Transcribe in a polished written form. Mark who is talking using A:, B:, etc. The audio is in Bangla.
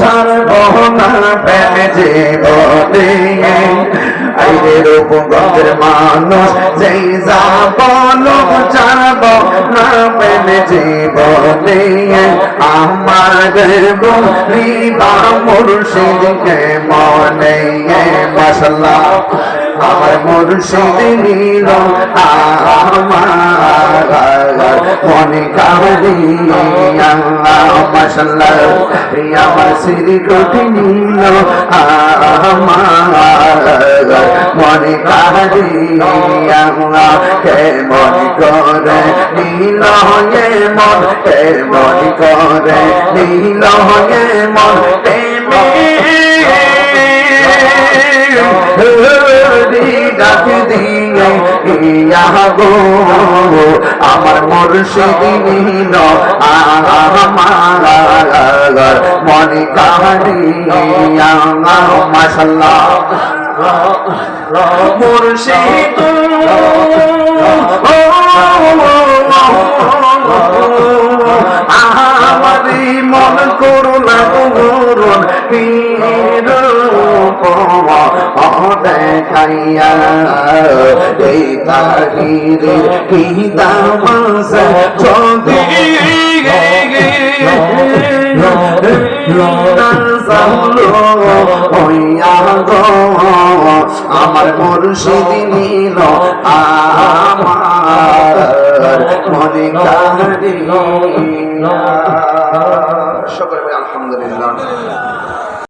A: ছাড়ব না প্রেম জীবনে আইরে রূপগঞ্জের মানুষ যেই যাব লোক ছাড়ব না প্রেম জীবনে আমার বলিবা মুর্শিদকে মনে মাশাআল্লাহ আমার মুর্শিদ নীল আমার মনে কাঁদিয়া মাশাআল্লাহ আমার শ্রী কোটি নীল আমার মনে কাঁদিয়া কে মনে করে নীল হে মন কে মনে করে নীল হে মন ডাক দিয়ে গো আমার মুর্শিদ নীল আমার মনে কাঁদিয়া মাশাআল্লাহ মুর্শিদ আমারি মন করুণা করুন দেখাইয়া এই তাহিরে কি দামাস যদি আমার মুর্শিদ নীল আমার মনে কাঁদিয়া সকলে আলহামদুলিল্লাহ।